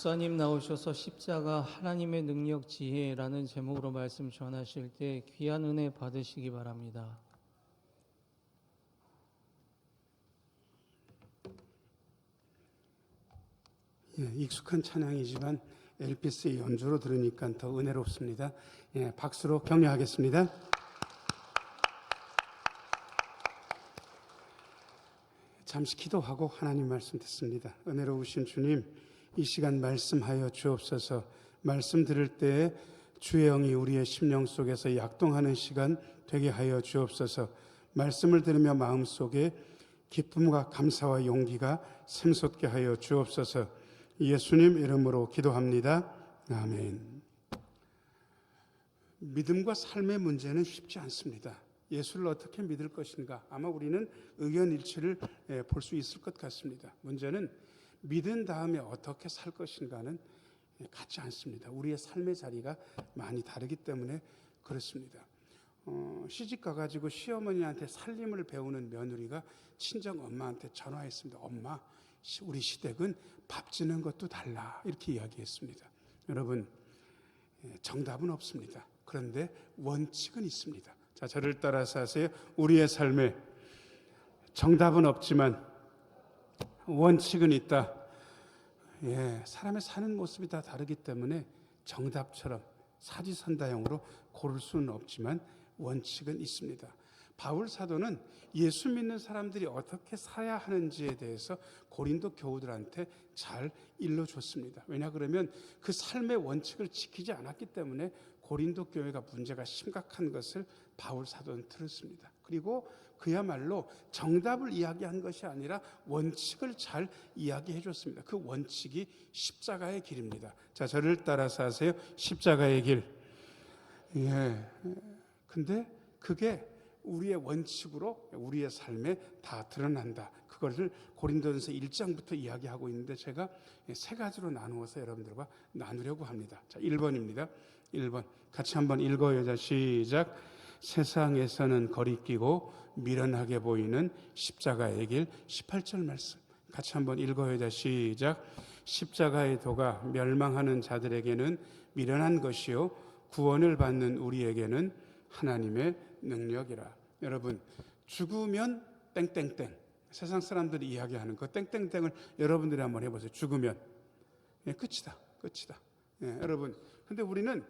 목사님 나오셔서 십자가 하나님의 능력 지혜라는 제목으로 말씀 전하실 때 귀한 은혜 받으시기 바랍니다. 익숙한 찬양이지만 엘피스의 연주로 들으니까 더 은혜롭습니다. 박수로 격려하겠습니다. 잠시 기도하고 하나님 말씀 듣습니다. 은혜로우신 주님, 이 시간 말씀하여 주옵소서. 말씀 들을 때에 주의 영이 우리의 심령 속에서 약동하는 시간 되게 하여 주옵소서. 말씀을 들으며 마음속에 기쁨과 감사와 용기가 샘솟게 하여 주옵소서. 예수님 이름으로 기도합니다. 아멘. 믿음과 삶의 문제는 쉽지 않습니다. 예수를 어떻게 믿을 것인가? 아마 우리는 의견 일치를 볼 수 있을 것 같습니다. 문제는 믿은 다음에 어떻게 살 것인가는 같지 않습니다. 우리의 삶의 자리가 많이 다르기 때문에 그렇습니다. 시집 가가지고 시어머니한테 살림을 배우는 며느리가 친정 엄마한테 전화했습니다. 엄마, 우리 시댁은 밥 짓는 것도 달라, 이렇게 이야기했습니다. 여러분, 정답은 없습니다. 그런데 원칙은 있습니다. 자, 저를 따라서 하세요. 우리의 삶에 정답은 없지만 원칙은 있다. 사람의 사는 모습이 다 다르기 때문에 정답처럼 사지선다형으로 고를 수는 없지만 원칙은 있습니다. 바울 사도는 예수 믿는 사람들이 어떻게 살아야 하는지에 대해서 고린도 교우들한테 잘 일러줬습니다. 왜냐 그러면 그 삶의 원칙을 지키지 않았기 때문에 고린도 교회가 문제가 심각한 것을 바울 사도는 들었습니다. 그리고 그야말로 정답을 이야기한 것이 아니라 원칙을 잘 이야기해 줬습니다. 그 원칙이 십자가의 길입니다. 자, 저를 따라서 하세요. 십자가의 길. 근데 그게 우리의 원칙으로 우리의 삶에 다 드러난다. 그것을 고린도전서 1장부터 이야기하고 있는데 제가 세 가지로 나누어서 여러분들과 나누려고 합니다. 자, 1번입니다. 1번 같이 한번 읽어요. 자, 시작. 세상에서는 거리끼고 미련하게 보이는 십자가의 길. 18절 말씀 같이 한번 읽어요. 자, 시작. 십자가의 도가 멸망하는 자들에게는 미련한 것이요 구원을 받는 우리에게는 하나님의 능력이라. 여러분, 죽으면 땡땡땡. 세상 사람들이 이야기하는 그 땡땡땡을 여러분들이 한번 해보세요. 죽으면 끝이다. 여러분, 근데 우리는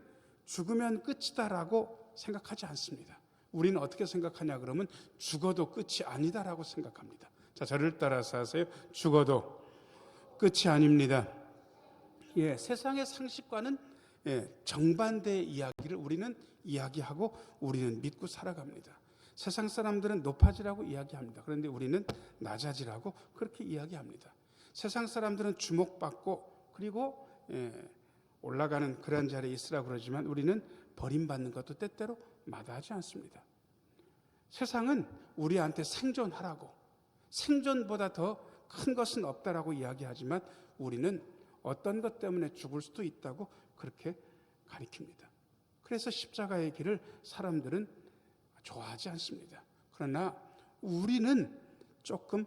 죽으면 끝이다라고 생각하지 않습니다. 우리는 어떻게 생각하냐 그러면 죽어도 끝이 아니다라고 생각합니다. 자, 저를 따라서 하세요. 죽어도 끝이 아닙니다. 세상의 상식과는 정반대의 이야기를 우리는 이야기하고 우리는 믿고 살아갑니다. 세상 사람들은 높아지라고 이야기합니다. 그런데 우리는 낮아지라고 그렇게 이야기합니다. 세상 사람들은 주목받고 그리고 올라가는 그런 자리에 있으라고 그러지만 우리는 버림받는 것도 때때로 마다하지 않습니다. 세상은 우리한테 생존하라고, 생존보다 더 큰 것은 없다라고 이야기하지만 우리는 어떤 것 때문에 죽을 수도 있다고 그렇게 가리킵니다. 그래서 십자가의 길을 사람들은 좋아하지 않습니다. 그러나 우리는 조금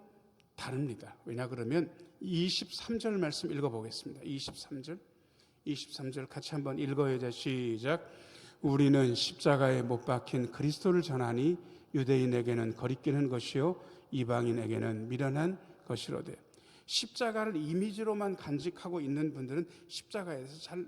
다릅니다. 왜냐 그러면 23절 말씀 읽어보겠습니다. 23절 같이 한번 읽어요. 자, 시작. 우리는 십자가에 못 박힌 그리스도를 전하니 유대인에게는 거리끼는 것이요 이방인에게는 미련한 것이로되. 십자가를 이미지로만 간직하고 있는 분들은 십자가에 대해서 잘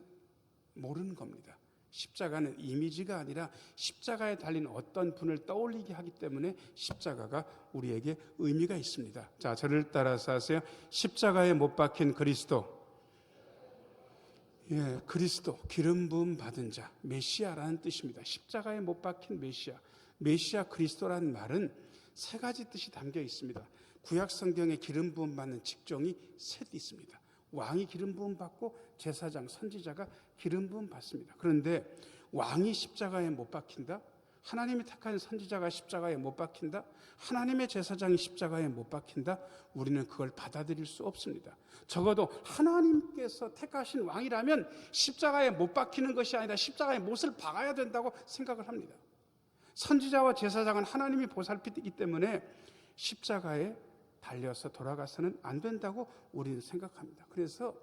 모르는 겁니다. 십자가는 이미지가 아니라 십자가에 달린 어떤 분을 떠올리게 하기 때문에 십자가가 우리에게 의미가 있습니다. 자, 저를 따라서 하세요. 십자가에 못 박힌 그리스도. 그리스도, 기름 부음 받은 자, 메시아라는 뜻입니다. 십자가에 못 박힌 메시아 그리스도라는 말은 세 가지 뜻이 담겨 있습니다. 구약 성경에 기름 부음 받는 직종이 셋 있습니다. 왕이 기름 부음 받고 제사장, 선지자가 기름 부음 받습니다. 그런데 왕이 십자가에 못 박힌다? 하나님이 택한 선지자가 십자가에 못 박힌다? 하나님의 제사장이 십자가에 못 박힌다? 우리는 그걸 받아들일 수 없습니다. 적어도 하나님께서 택하신 왕이라면 십자가에 못 박히는 것이 아니라 십자가에 못을 박아야 된다고 생각을 합니다. 선지자와 제사장은 하나님이 보살피기 때문에 십자가에 달려서 돌아가서는 안 된다고 우리는 생각합니다. 그래서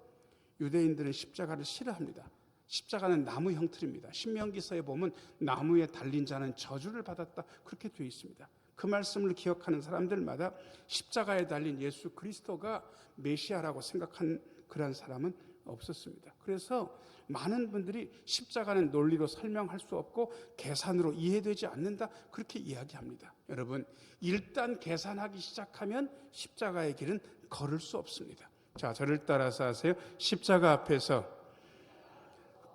유대인들은 십자가를 싫어합니다. 십자가는 나무 형틀입니다. 신명기서에 보면 나무에 달린 자는 저주를 받았다 그렇게 되어 있습니다. 그 말씀을 기억하는 사람들마다 십자가에 달린 예수 그리스도가 메시아라고 생각한 그런 사람은 없었습니다. 그래서 많은 분들이 십자가는 논리로 설명할 수 없고 계산으로 이해되지 않는다 그렇게 이야기합니다. 여러분, 일단 계산하기 시작하면 십자가의 길은 걸을 수 없습니다. 자, 저를 따라서 하세요. 십자가 앞에서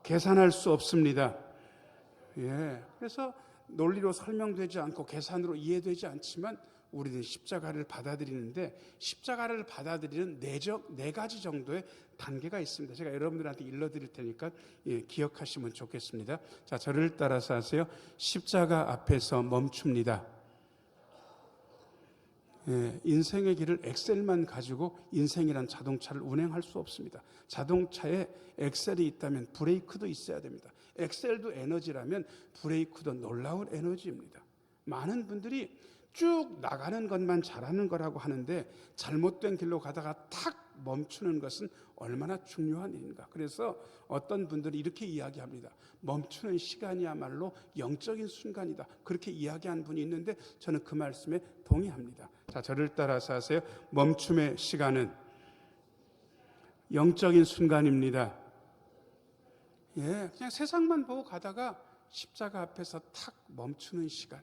계산할 수 없습니다. 예, 그래서 논리로 설명되지 않고 계산으로 이해되지 않지만 우리는 십자가를 받아들이는데 십자가를 받아들이는 네 가지 정도의 단계가 있습니다. 제가 여러분들한테 일러드릴 테니까 기억하시면 좋겠습니다. 자, 저를 따라서 하세요. 십자가 앞에서 멈춥니다. 인생의 길을 엑셀만 가지고 인생이란 자동차를 운행할 수 없습니다. 자동차에 엑셀이 있다면 브레이크도 있어야 됩니다. 엑셀도 에너지라면 브레이크도 놀라운 에너지입니다. 많은 분들이 쭉 나가는 것만 잘하는 거라고 하는데 잘못된 길로 가다가 탁 멈추는 것은 얼마나 중요한 일인가. 그래서 어떤 분들이 이렇게 이야기합니다. 멈추는 시간이야말로 영적인 순간이다. 그렇게 이야기한 분이 있는데 저는 그 말씀에 동의합니다. 자, 저를 따라서 하세요. 멈춤의 시간은 영적인 순간입니다. 예, 그냥 세상만 보고 가다가 십자가 앞에서 탁 멈추는 시간,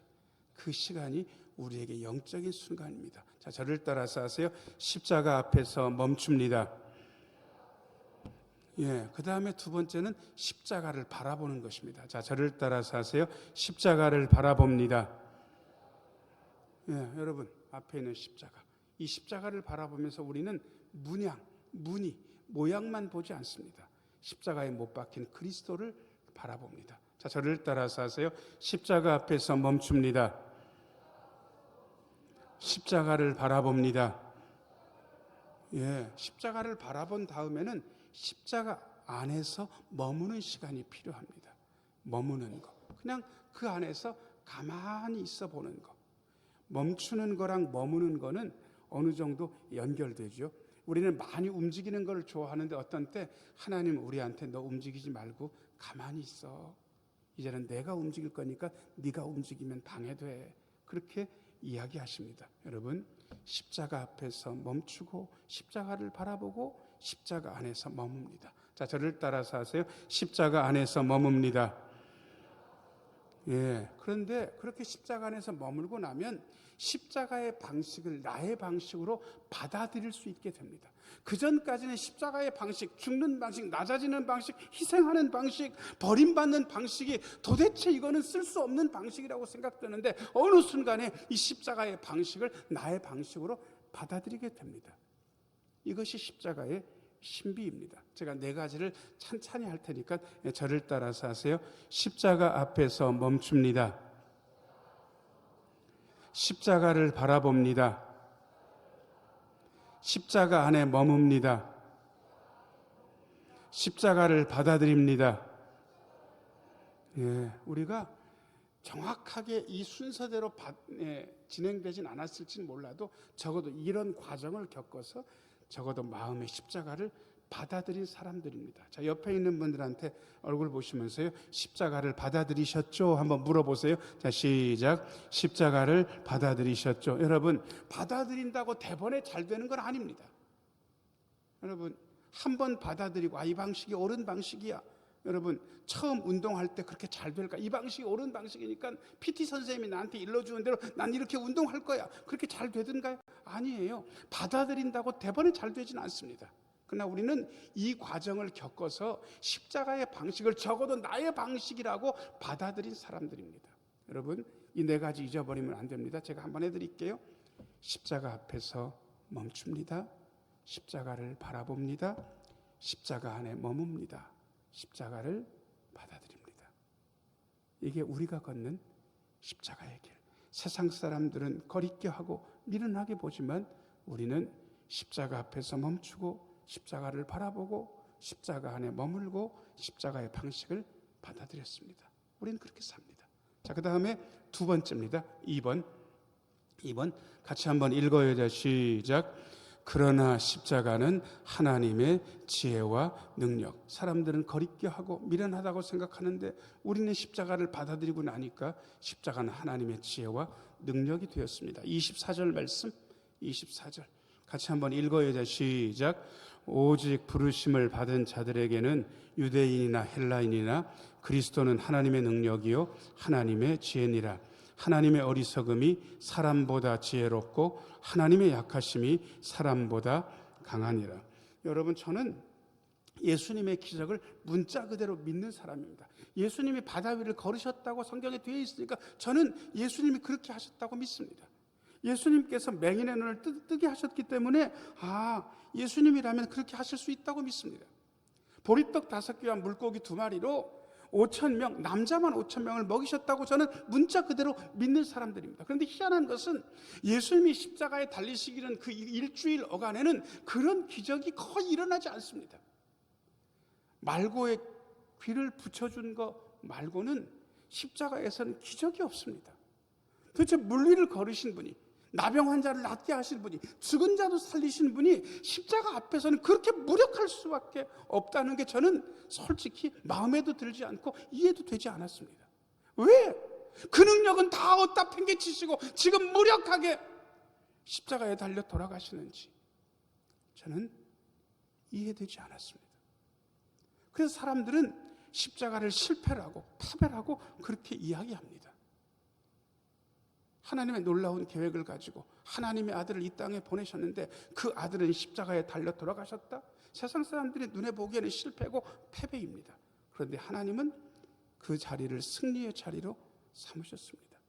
그 시간이 우리에게 영적인 순간입니다. 자, 저를 따라서 하세요. 십자가 앞에서 멈춥니다. 예, 그 다음에 두 번째는 십자가를 바라보는 것입니다. 자, 저를 따라서 하세요. 십자가를 바라봅니다. 예, 여러분, 앞에 있는 십자가. 이 십자가를 바라보면서 우리는 무늬, 모양만 보지 않습니다. 십자가에 못 박힌 그리스도를 바라봅니다. 자, 저를 따라서 하세요. 십자가 앞에서 멈춥니다. 십자가를 바라봅니다. 예, 십자가를 바라본 다음에는 십자가 안에서 머무는 시간이 필요합니다. 머무는 거. 그냥 그 안에서 가만히 있어 보는 거. 멈추는 거랑 머무는 거는 어느 정도 연결되죠. 우리는 많이 움직이는 걸 좋아하는데 어떤 때 하나님은 우리한테 너 움직이지 말고 가만히 있어. 이제는 내가 움직일 거니까 네가 움직이면 방해돼. 그렇게 이야기하십니다. 여러분, 십자가 앞에서 멈추고 십자가를 바라보고 십자가 안에서 머뭅니다. 자, 저를 따라서 하세요. 십자가 안에서 머뭅니다. 예, 그런데 그렇게 십자가 안에서 머물고 나면 십자가의 방식을 나의 방식으로 받아들일 수 있게 됩니다. 그 전까지는 십자가의 방식, 죽는 방식, 낮아지는 방식, 희생하는 방식, 버림받는 방식이 도대체 이거는 쓸 수 없는 방식이라고 생각되는데 어느 순간에 이 십자가의 방식을 나의 방식으로 받아들이게 됩니다. 이것이 십자가의 신비입니다. 제가 네 가지를 찬찬히 할 테니까 저를 따라서 하세요. 십자가 앞에서 멈춥니다. 십자가를 바라봅니다. 십자가 안에 머뭅니다. 십자가를 받아들입니다. 예, 우리가 정확하게 이 순서대로 진행되진 않았을지는 몰라도 적어도 이런 과정을 겪어서 적어도 마음의 십자가를 받아들인 사람들입니다. 자, 옆에 있는 분들한테 얼굴 보시면서요. 십자가를 받아들이셨죠? 한번 물어보세요. 자, 시작. 십자가를 받아들이셨죠? 여러분, 받아들인다고 대번에 잘 되는 건 아닙니다. 여러분, 한 번 받아들이고 이 방식이 옳은 방식이야. 여러분, 처음 운동할 때 그렇게 잘 될까? 이 방식이 옳은 방식이니까 PT 선생님이 나한테 일러주는 대로 난 이렇게 운동할 거야. 그렇게 잘 되든가요? 아니에요. 받아들인다고 대번에 잘 되진 않습니다. 그러나 우리는 이 과정을 겪어서 십자가의 방식을 적어도 나의 방식이라고 받아들인 사람들입니다. 여러분, 이 네 가지 잊어버리면 안 됩니다. 제가 한번 해드릴게요. 십자가 앞에서 멈춥니다. 십자가를 바라봅니다. 십자가 안에 머뭅니다. 십자가를 받아들입니다. 이게 우리가 걷는 십자가의 길. 세상 사람들은 거리껴하고 미련하게 보지만 우리는 십자가 앞에서 멈추고 십자가를 바라보고 십자가 안에 머물고 십자가의 방식을 받아들였습니다. 우리는 그렇게 삽니다. 자, 그 다음에 두 번째입니다. 2번 같이 한번 읽어요. 시작. 그러나 십자가는 하나님의 지혜와 능력. 사람들은 거리끼 하고 미련하다고 생각하는데 우리는 십자가를 받아들이고 나니까 십자가는 하나님의 지혜와 능력이 되었습니다. 24절 말씀, 24절 같이 한번 읽어요. 시작. 오직 부르심을 받은 자들에게는 유대인이나 헬라인이나 그리스도는 하나님의 능력이요 하나님의 지혜니라. 하나님의 어리석음이 사람보다 지혜롭고 하나님의 약하심이 사람보다 강하니라. 여러분, 저는 예수님의 기적을 문자 그대로 믿는 사람입니다. 예수님이 바다 위를 걸으셨다고 성경에 되어 있으니까 저는 예수님이 그렇게 하셨다고 믿습니다. 예수님께서 맹인의 눈을 뜨게 하셨기 때문에 예수님이라면 그렇게 하실 수 있다고 믿습니다. 보리떡 5개와 물고기 2마리로 5,000명, 남자만 5,000명을 먹이셨다고 저는 문자 그대로 믿는 사람들입니다. 그런데 희한한 것은 예수님이 십자가에 달리시기는 그 일주일 어간에는 그런 기적이 거의 일어나지 않습니다. 말고의 귀를 붙여준 거 말고는 십자가에서는 기적이 없습니다. 도대체 물 위를 걸으신 분이, 나병 환자를 낫게 하신 분이, 죽은 자도 살리신 분이 십자가 앞에서는 그렇게 무력할 수밖에 없다는 게 저는 솔직히 마음에도 들지 않고 이해도 되지 않았습니다. 왜? 그 능력은 다 어디다 팽개치시고 지금 무력하게 십자가에 달려 돌아가시는지 저는 이해되지 않았습니다. 그래서 사람들은 십자가를 실패라고, 파멸하고 그렇게 이야기합니다. 하나님의 놀라운 계획을 가지고 하나님의 아들을 이 땅에 보내셨는데 그 아들은 십자가에 달려 돌아가셨다? 세상 사람들이 눈에 보기에는 실패고 패배입니다. 그런데 하나님은 그 자리를 승리의 자리로 삼으셨습니다.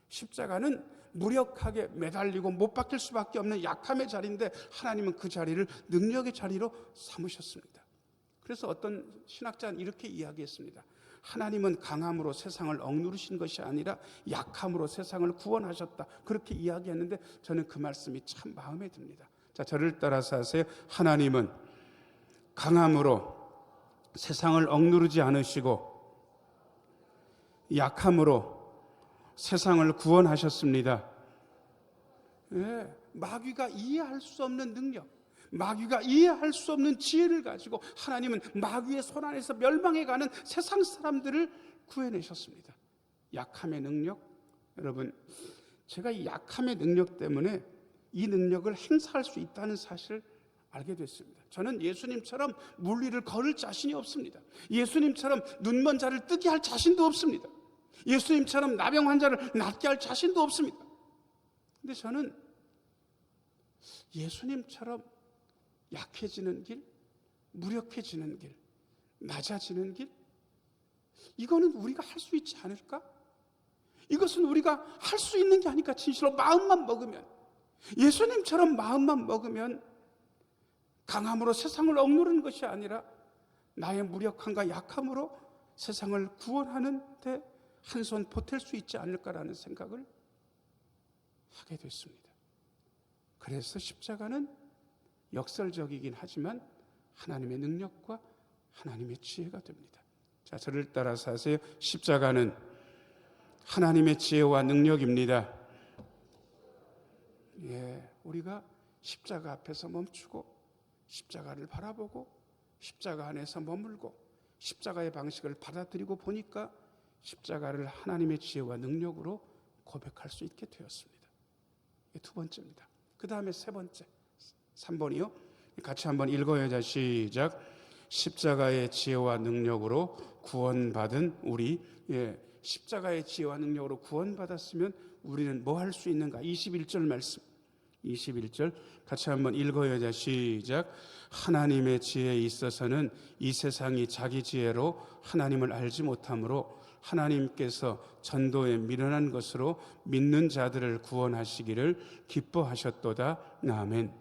십자가는 무력하게 매달리고 못 박힐 수밖에 없는 약함의 자리인데 하나님은 그 자리를 능력의 자리로 삼으셨습니다. 그래서 어떤 신학자는 이렇게 이야기했습니다. 하나님은 강함으로 세상을 억누르신 것이 아니라 약함으로 세상을 구원하셨다. 그렇게 이야기했는데 저는 그 말씀이 참 마음에 듭니다. 자, 저를 따라서 하세요. 하나님은 강함으로 세상을 억누르지 않으시고 약함으로 세상을 구원하셨습니다. 마귀가 이해할 수 없는 능력, 마귀가 이해할 수 없는 지혜를 가지고 하나님은 마귀의 손 안에서 멸망해가는 세상 사람들을 구해내셨습니다. 약함의 능력, 여러분, 제가 이 약함의 능력 때문에 이 능력을 행사할 수 있다는 사실을 알게 됐습니다. 저는 예수님처럼 물 위를 걸을 자신이 없습니다. 예수님처럼 눈먼 자를 뜨게 할 자신도 없습니다. 예수님처럼 나병 환자를 낫게 할 자신도 없습니다. 근데 저는 예수님처럼 약해지는 길, 무력해지는 길, 낮아지는 길, 이거는 우리가 할 수 있지 않을까? 이것은 우리가 할 수 있는 게 아닐까? 진실로 마음만 먹으면, 예수님처럼 마음만 먹으면 강함으로 세상을 억누르는 것이 아니라 나의 무력함과 약함으로 세상을 구원하는 데 한 손 보탤 수 있지 않을까라는 생각을 하게 됐습니다. 그래서 십자가는 역설적이긴 하지만 하나님의 능력과 하나님의 지혜가 됩니다. 자, 저를 따라서 하세요. 십자가는 하나님의 지혜와 능력입니다. 우리가 십자가 앞에서 멈추고 십자가를 바라보고 십자가 안에서 머물고 십자가의 방식을 받아들이고 보니까 십자가를 하나님의 지혜와 능력으로 고백할 수 있게 되었습니다. 이게 2번째입니다. 그 다음에 3번째, 3번이요. 같이 한번 읽어요. 시작. 십자가의 지혜와 능력으로 구원받은 우리, 십자가의 지혜와 능력으로 구원받았으면 우리는 뭐 할 수 있는가? 21절 말씀, 21절 같이 한번 읽어요. 시작. 하나님의 지혜에 있어서는 이 세상이 자기 지혜로 하나님을 알지 못하므로 하나님께서 전도에 미련한 것으로 믿는 자들을 구원하시기를 기뻐하셨도다. 아멘.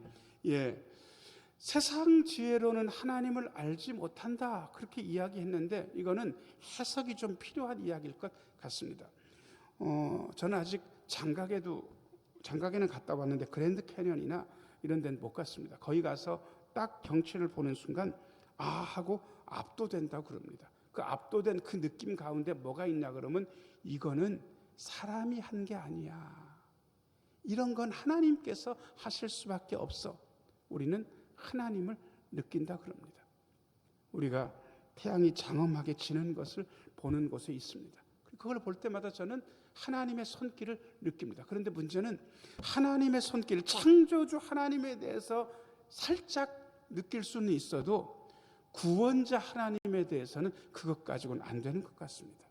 세상 지혜로는 하나님을 알지 못한다, 그렇게 이야기했는데 이거는 해석이 좀 필요한 이야기일 것 같습니다. 저는 아직 장각에는 갔다 왔는데 그랜드 캐년이나 이런 데는 못 갔습니다. 거기 가서 딱 경치를 보는 순간 하고 압도된다고 그럽니다. 그 압도된 그 느낌 가운데 뭐가 있냐 그러면 이거는 사람이 한 게 아니야. 이런 건 하나님께서 하실 수밖에 없어. 우리는 하나님을 느낀다 그럽니다. 우리가 태양이 장엄하게 지는 것을 보는 곳에 있습니다. 그걸 볼 때마다 저는 하나님의 손길을 느낍니다. 그런데 문제는 하나님의 손길, 창조주 하나님에 대해서 살짝 느낄 수는 있어도 구원자 하나님에 대해서는 그것 가지고는 안 되는 것 같습니다.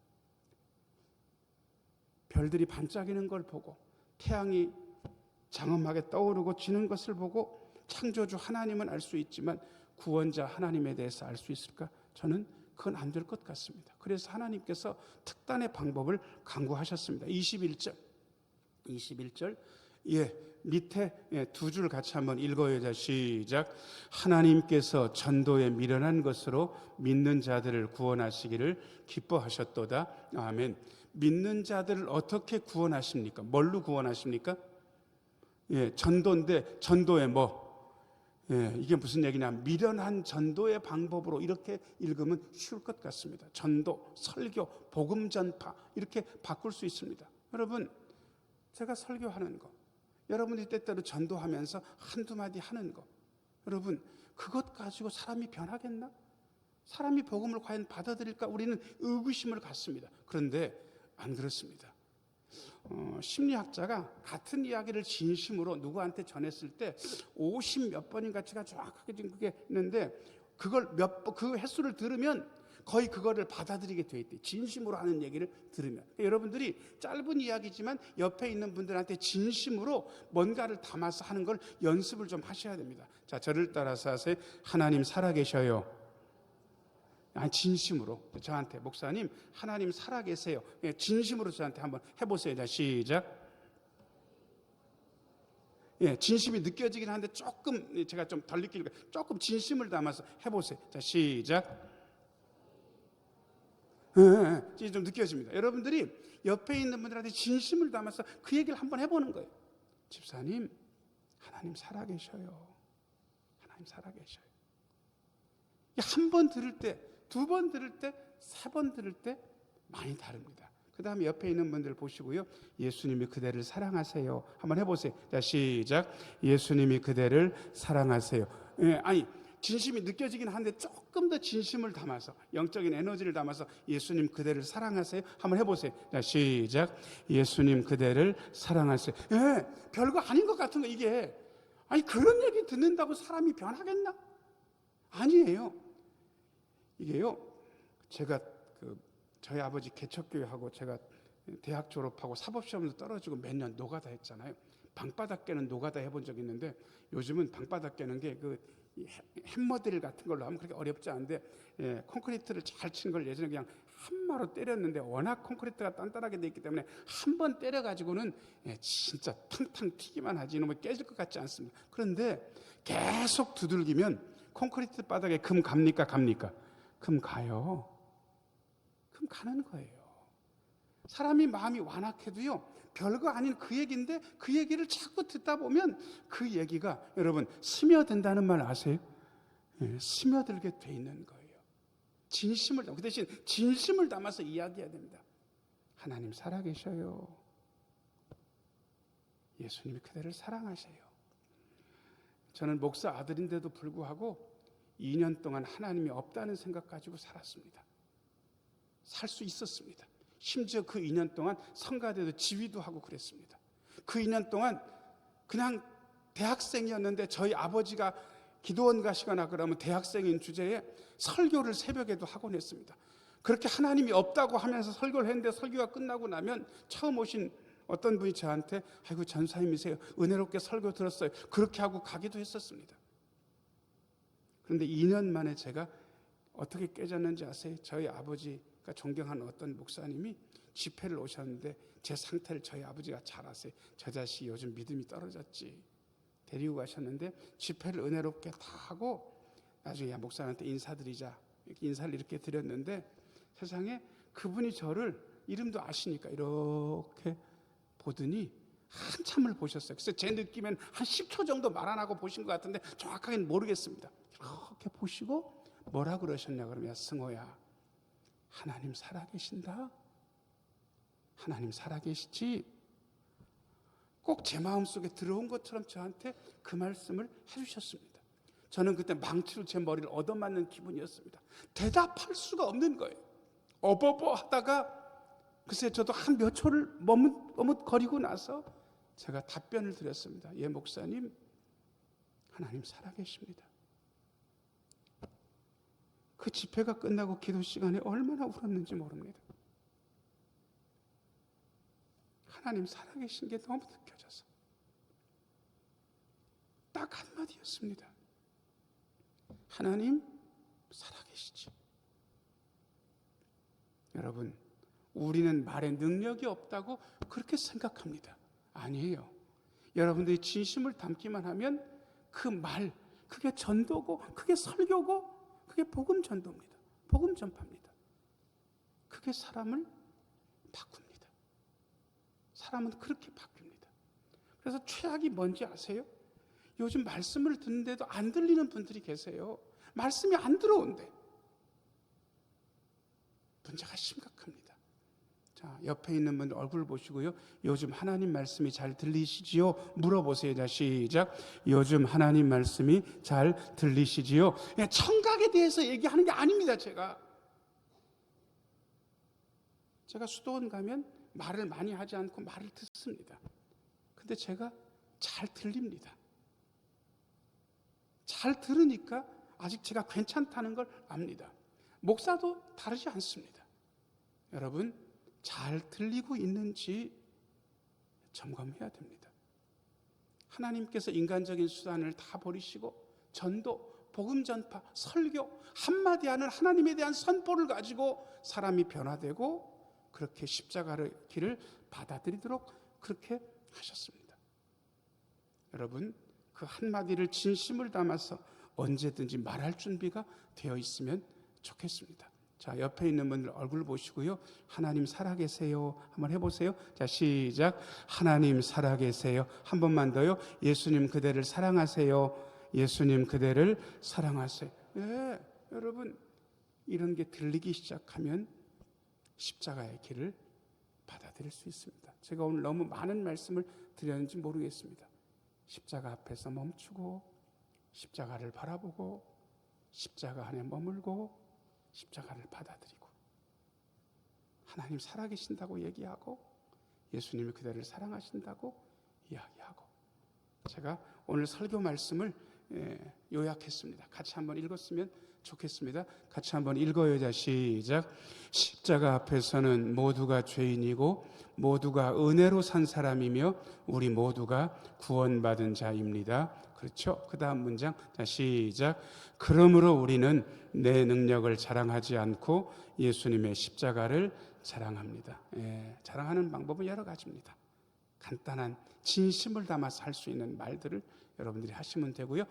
별들이 반짝이는 걸 보고 태양이 장엄하게 떠오르고 지는 것을 보고 창조주 하나님은 알 수 있지만 구원자 하나님에 대해서 알 수 있을까? 저는 그건 안 될 것 같습니다. 그래서 하나님께서 특단의 방법을 강구하셨습니다. 21절 밑에 두 줄 같이 한번 읽어요. 시작. 하나님께서 전도에 미련한 것으로 믿는 자들을 구원하시기를 기뻐하셨도다. 아멘. 믿는 자들을 어떻게 구원하십니까? 뭘로 구원하십니까? 전도인데 전도에 이게 무슨 얘기냐? 미련한 전도의 방법으로 이렇게 읽으면 쉬울 것 같습니다. 전도, 설교, 복음 전파 이렇게 바꿀 수 있습니다. 여러분, 제가 설교하는 거, 여러분이 때때로 전도하면서 한두 마디 하는 거, 여러분 그것 가지고 사람이 변하겠나? 사람이 복음을 과연 받아들일까? 우리는 의구심을 갖습니다. 그런데 안 그렇습니다. 심리학자가 같은 이야기를 진심으로 누구한테 전했을 때 50 몇 번인가 제가 정확하게 지금 그게 있는데 그걸 그 횟수를 들으면 거의 그거를 받아들이게 돼 있대. 진심으로 하는 얘기를 들으면. 여러분들이 짧은 이야기지만 옆에 있는 분들한테 진심으로 뭔가를 담아서 하는 걸 연습을 좀 하셔야 됩니다. 자, 저를 따라서 하세요. 하나님 살아계셔요. 진심으로 저한테 목사님 하나님 살아계세요. 진심으로 저한테 한번 해보세요. 자, 시작. 진심이 느껴지긴 하는데 조금 제가 좀 덜 느끼니까 조금 진심을 담아서 해보세요. 자, 시작. 이제 좀 느껴집니다. 여러분들이 옆에 있는 분들한테 진심을 담아서 그 얘기를 한번 해보는 거예요. 집사님 하나님 살아계셔요. 하나님 살아계셔요. 한 번 들을 때, 두 번 들을 때, 세 번 들을 때 많이 다릅니다. 그 다음에 옆에 있는 분들 보시고요. 예수님이 그대를 사랑하세요. 한번 해보세요. 자, 시작. 예수님이 그대를 사랑하세요. 진심이 느껴지긴 하는데 조금 더 진심을 담아서 영적인 에너지를 담아서 예수님 그대를 사랑하세요. 한번 해보세요. 자, 시작. 예수님 그대를 사랑하세요. 별거 아닌 것 같은 거 이게. 그런 얘기 듣는다고 사람이 변하겠나? 아니에요. 이게요. 제가 저희 아버지 개척교회하고 제가 대학 졸업하고 사법시험도 떨어지고 몇 년 노가다 했잖아요. 방바닥 깨는 노가다 해본 적이 있는데 요즘은 방바닥 깨는 게 햄머드릴 같은 걸로 하면 그렇게 어렵지 않은데 콘크리트를 잘 친 걸 예전에 그냥 한마로 때렸는데 워낙 콘크리트가 단단하게 돼 있기 때문에 한 번 때려가지고는 진짜 탕탕 튀기만 하지 이놈이 깨질 것 같지 않습니다. 그런데 계속 두들기면 콘크리트 바닥에 금 갑니까? 금 가요. 금 가는 거예요. 사람이 마음이 완악해도요 별거 아닌 그 얘기인데 그 얘기를 자꾸 듣다 보면 그 얘기가 여러분 스며든다는 말 아세요? 스며들게 돼 있는 거예요. 그 대신 진심을 담아서 이야기해야 됩니다. 하나님 살아계셔요. 예수님이 그대를 사랑하세요. 저는 목사 아들인데도 불구하고 2년 동안 하나님이 없다는 생각 가지고 살았습니다. 살 수 있었습니다. 심지어 그 2년 동안 성가대도 지휘도 하고 그랬습니다. 그 2년 동안 그냥 대학생이었는데 저희 아버지가 기도원 가시거나 그러면 대학생인 주제에 설교를 새벽에도 하곤 했습니다. 그렇게 하나님이 없다고 하면서 설교를 했는데 설교가 끝나고 나면 처음 오신 어떤 분이 저한테 아이고 전사님이세요. 은혜롭게 설교 들었어요. 그렇게 하고 가기도 했었습니다. 그런데 2년 만에 제가 어떻게 깨졌는지 아세요? 저희 아버지가 존경하는 어떤 목사님이 집회를 오셨는데 제 상태를 저희 아버지가 잘 아세요. 저 자식이 요즘 믿음이 떨어졌지. 데리고 가셨는데 집회를 은혜롭게 다 하고 나중에 목사한테 인사드리자. 인사를 이렇게 드렸는데 세상에 그분이 저를 이름도 아시니까 이렇게 보더니 한참을 보셨어요. 그래서 제 느낌엔 한 10초 정도 말 안 하고 보신 것 같은데 정확하게는 모르겠습니다. 이렇게 보시고 뭐라 그러셨냐 그러면 승호야 하나님 살아계신다. 하나님 살아계시지. 꼭 제 마음속에 들어온 것처럼 저한테 그 말씀을 해주셨습니다. 저는 그때 망치로 제 머리를 얻어맞는 기분이었습니다. 대답할 수가 없는 거예요. 어버버 하다가 글쎄 저도 한 몇 초를 머뭇거리고 나서 제가 답변을 드렸습니다. 예, 목사님, 하나님 살아계십니다. 그 집회가 끝나고 기도 시간에 얼마나 울었는지 모릅니다. 하나님 살아계신 게 너무 느껴져서 딱 한마디였습니다. 하나님 살아계시지. 여러분, 우리는 말에 능력이 없다고 그렇게 생각합니다. 아니에요. 여러분들이 진심을 담기만 하면 그 말, 그게 전도고, 그게 설교고, 그게 복음 전도입니다. 복음 전파입니다. 그게 사람을 바꿉니다. 사람은 그렇게 바뀝니다. 그래서 최악이 뭔지 아세요? 요즘 말씀을 듣는데도 안 들리는 분들이 계세요. 말씀이 안 들어온대. 문제가 심각합니다. 자, 옆에 있는 분들 얼굴 보시고요. 요즘 하나님 말씀이 잘 들리시지요? 물어보세요. 자, 시작. 요즘 하나님 말씀이 잘 들리시지요? 청각에 대해서 얘기하는 게 아닙니다. 제가 수도원 가면 말을 많이 하지 않고 말을 듣습니다. 근데 제가 잘 들립니다. 잘 들으니까 아직 제가 괜찮다는 걸 압니다. 목사도 다르지 않습니다. 여러분, 잘 들리고 있는지 점검해야 됩니다. 하나님께서 인간적인 수단을 다 버리시고 전도, 복음 전파, 설교, 한마디 하는 하나님에 대한 선포를 가지고 사람이 변화되고 그렇게 십자가의 길을 받아들이도록 그렇게 하셨습니다. 여러분, 그 한마디를 진심을 담아서 언제든지 말할 준비가 되어 있으면 좋겠습니다. 자, 옆에 있는 분들 얼굴 보시고요. 하나님 살아계세요. 한번 해보세요. 자, 시작. 하나님 살아계세요. 한 번만 더요. 예수님 그대를 사랑하세요. 예수님 그대를 사랑하세요. 네, 여러분, 이런 게 들리기 시작하면 십자가의 길을 받아들일 수 있습니다. 제가 오늘 너무 많은 말씀을 드렸는지 모르겠습니다. 십자가 앞에서 멈추고 십자가를 바라보고 십자가 안에 머물고 십자가를 받아들이고 하나님 살아계신다고 얘기하고 예수님이 그대를 사랑하신다고 이야기하고 제가 오늘 설교 말씀을 요약했습니다. 같이 한번 읽었으면 좋겠습니다. 같이 한번 읽어요. 자, 시작. 십자가 앞에서는 모두가 죄인이고 모두가 은혜로 산 사람이며 우리 모두가 구원받은 자입니다. 그렇죠? 그 다음 문장. 자, 시작. 그러므로 우리는 내 능력을 자랑하지 않고 예수님의 십자가를 자랑합니다. 자랑하는 방법은 여러 가지입니다. 간단한 진심을 담아서 할 수 있는 말들을 여러분들이 하시면 되고요.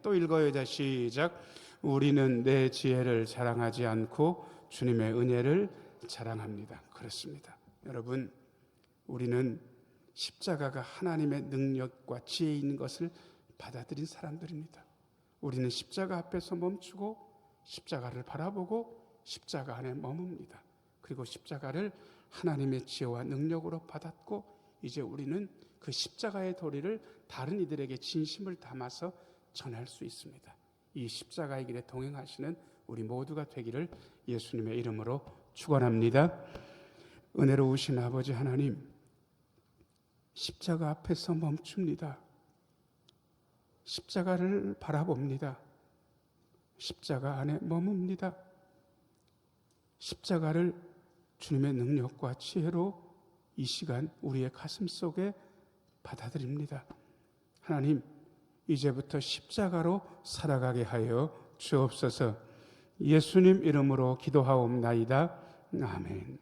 또 읽어요. 자, 시작. 우리는 내 지혜를 자랑하지 않고 주님의 은혜를 자랑합니다. 그렇습니다. 여러분, 우리는 십자가가 하나님의 능력과 지혜인 것을 받아들인 사람들입니다. 우리는 십자가 앞에서 멈추고 십자가를 바라보고 십자가 안에 머뭅니다. 그리고 십자가를 하나님의 지혜와 능력으로 받았고 이제 우리는 그 십자가의 도리를 다른 이들에게 진심을 담아서 전할 수 있습니다. 이 십자가의 길에 동행하시는 우리 모두가 되기를 예수님의 이름으로 축원합니다. 은혜로우신 아버지 하나님, 십자가 앞에서 멈춥니다. 십자가를 바라봅니다. 십자가 안에 머뭅니다. 십자가를 주님의 능력과 지혜로 이 시간 우리의 가슴 속에 받아들입니다. 하나님, 이제부터 십자가로 살아가게 하여 주옵소서. 예수님 이름으로 기도하옵나이다. 아멘.